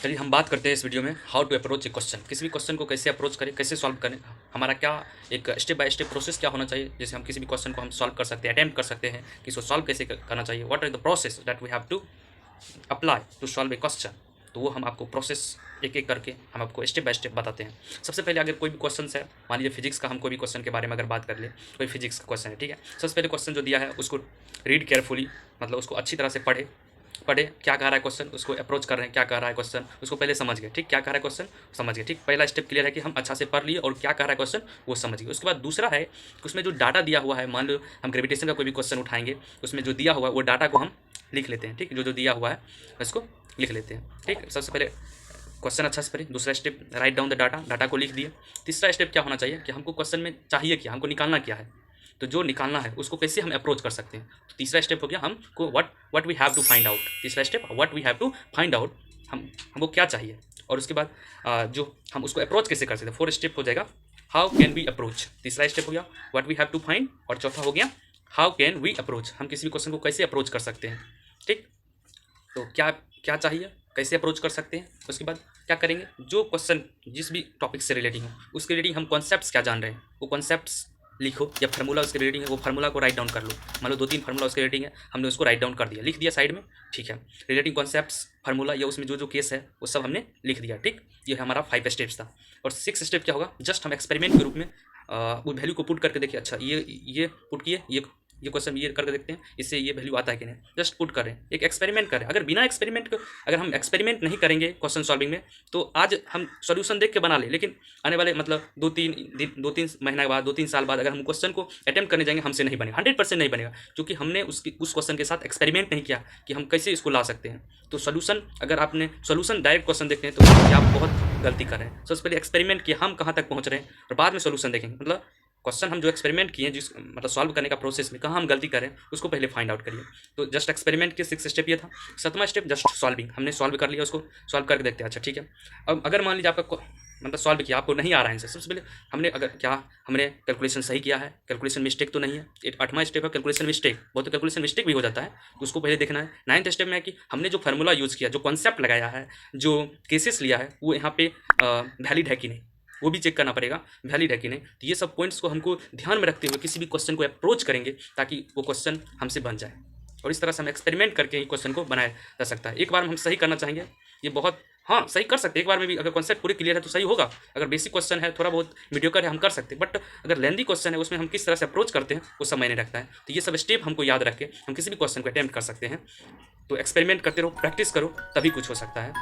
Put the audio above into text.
चलिए हम बात करते हैं इस वीडियो में how to approach a question. किसी भी क्वेश्चन को कैसे अप्रोच करें, कैसे सॉल्व करें, हमारा क्या एक स्टेप बाय स्टेप प्रोसेस क्या होना चाहिए, जैसे हम किसी भी क्वेश्चन को हम सॉल्व कर सकते हैं, अटेम्प्ट कर सकते हैं कि इसको सॉल्व कैसे करना चाहिए। What are the process that we have to apply to solve a question. तो वो हम आपको प्रोसेस एक एक करके हम आपको स्टेप बाय स्टेप बताते हैं। सबसे पहले अगर कोई भी क्वेश्चन है, मान लीजिए फिजिक्स का, हम कोई भी क्वेश्चन के बारे में अगर बात कर ले, कोई फिजिक्स का क्वेश्चन है, ठीक है। सबसे पहले क्वेश्चन जो दिया है उसको रीड केयरफुली, मतलब उसको अच्छी तरह से पढ़े क्या कह रहा है क्वेश्चन, उसको अप्रोच कर रहे हैं, क्या कह रहा है क्वेश्चन, उसको पहले समझ गए, ठीक, क्या कह रहा है क्वेश्चन समझ गए, ठीक। पहला स्टेप क्लियर है कि हम अच्छा से पढ़ लिए और क्या कह रहा है क्वेश्चन वो समझ गए। उसके बाद दूसरा है कि उसमें जो डाटा दिया हुआ है, मान लो हम ग्रेविटेशन का कोई भी क्वेश्चन उठाएंगे, उसमें जो दिया हुआ है वो डाटा को हम लिख लेते हैं, ठीक, जो दिया हुआ है उसको लिख लेते हैं, ठीक। सबसे पहले क्वेश्चन अच्छा से पढ़े। दूसरा step write down the data को लिख दिए। तीसरा स्टेप क्या होना चाहिए कि हमको क्वेश्चन में चाहिए क्या, हमको निकालना क्या है, तो जो निकालना है उसको कैसे हम अप्रोच कर सकते हैं। तो तीसरा स्टेप हो गया हमको what we have to find out. तीसरा step what we have to find out, हमको क्या चाहिए, और उसके बाद जो हम उसको अप्रोच कैसे कर सकते हैं। फोर्थ स्टेप हो जाएगा हाउ कैन वी अप्रोच। तीसरा स्टेप हो गया what we have to find, और चौथा हो गया हाउ कैन वी अप्रोच, हम किसी भी क्वेश्चन को कैसे अप्रोच कर सकते हैं, ठीक। तो क्या क्या चाहिए, कैसे अप्रोच कर सकते हैं, उसके बाद क्या करेंगे, जो क्वेश्चन जिस भी टॉपिक से रिलेटिंग हो उसके रिलेटिंग हम कॉन्सेप्ट्स क्या जान रहे हैं वो कॉन्सेप्ट्स लिखो, या फार्मूला उसके रिलेटिंग है वो फार्मूला को राइट डाउन कर लो। मान लो 2-3 फार्मूला उसके रिलेटिंग है, हमने उसको राइट डाउन कर दिया, लिख दिया साइड में, ठीक है। रिलेटिंग कॉन्सेप्ट्स फार्मूला या उसमें जो केस है वो सब हमने लिख दिया, ठीक। ये हमारा 5 स्टेप्स था। और 6 स्टेप क्या होगा, जस्ट हम एक्सपेरिमेंट के रूप में वो वैल्यू को पुट करके देखिए, अच्छा ये पुट किए, ये क्वेश्चन ये करके देखते हैं इससे ये वैल्यू आता है कि नहीं, जस्ट पुट करें, एक एक्सपेरिमेंट करें। अगर बिना एक्सपेरिमेंट को, अगर हम एक्सपेरिमेंट नहीं करेंगे क्वेश्चन सॉल्विंग में, तो आज हम सॉल्यूशन देख के बना ले, लेकिन आने वाले मतलब 2-3 महीना के बाद, 2-3 साल बाद अगर हम क्वेश्चन को अटेम्प्ट करने जाएंगे, हमसे नहीं बनेगा, 100% नहीं बनेगा, क्योंकि हमने उस क्वेश्चन के साथ एक्सपेरिमेंट नहीं किया कि हम कैसे इसको ला सकते हैं। तो सोल्यूशन, अगर आपने सोल्यूशन डायरेक्ट क्वेश्चन देखते हैं तो आप बहुत गलती कर रहे हैं। सबसे पहले एक्सपेरिमेंट किया, हम कहाँ तक पहुँच रहे हैं, और बाद में सोल्यूशन देखेंगे। मतलब क्वेश्चन हम जो एक्सपेरिमेंट किए, जिस मतलब सॉल्व करने का प्रोसेस में कहाँ हम गलती करें उसको पहले फाइंड आउट करिए। तो जस्ट एक्सपेरिमेंट के 6 स्टेप ये था। 7वां स्टेप जस्ट सॉल्विंग, हमने सॉल्व कर लिया, उसको सॉल्व करके देखते हैं, अच्छा ठीक है। अब अगर मान लीजिए आपका मतलब सॉल्व किया, आपको नहीं आ रहा है आंसर, सबसे पहले हमने कैलकुलेशन सही किया है, कैलकुलेशन मिस्टेक तो नहीं है। 8वां स्टेप है कैलकुलेशन मिस्टेक, बहुत तो कैलकुलेशन मिस्टेक भी हो जाता है, तो उसको पहले देखना है। 9th स्टेप में है कि हमने जो फार्मूला यूज़ किया, जो कॉन्सेप्ट लगाया है, जो केसेस लिया है, वो यहाँ पे वैलिड है कि नहीं, वो भी चेक करना पड़ेगा, वैलिड है कि नहीं। तो ये सब पॉइंट्स को हमको ध्यान में रखते हुए किसी भी क्वेश्चन को अप्रोच करेंगे ताकि वो क्वेश्चन हमसे बन जाए। और इस तरह से हम एक्सपेरिमेंट करके ही क्वेश्चन को बनाया जा सकता है। एक बार में हम सही करना चाहेंगे, ये बहुत, हाँ सही कर सकते हैं एक बार में भी। अगर कॉन्सेप्ट पूरी क्लियर है तो सही होगा। अगर बेसिक क्वेश्चन है, थोड़ा बहुत मीडियोकर है, हम कर सकते हैं। बट अगर लेंदी क्वेश्चन है, उसमें हम किस तरह से अप्रोच करते हैं वो सब मायने रखता है। तो ये सब स्टेप हमको याद रख के हम किसी भी क्वेश्चन को अटेम्प्ट कर सकते हैं। तो एक्सपेरिमेंट करते रहो, प्रैक्टिस करो, तभी कुछ हो सकता है।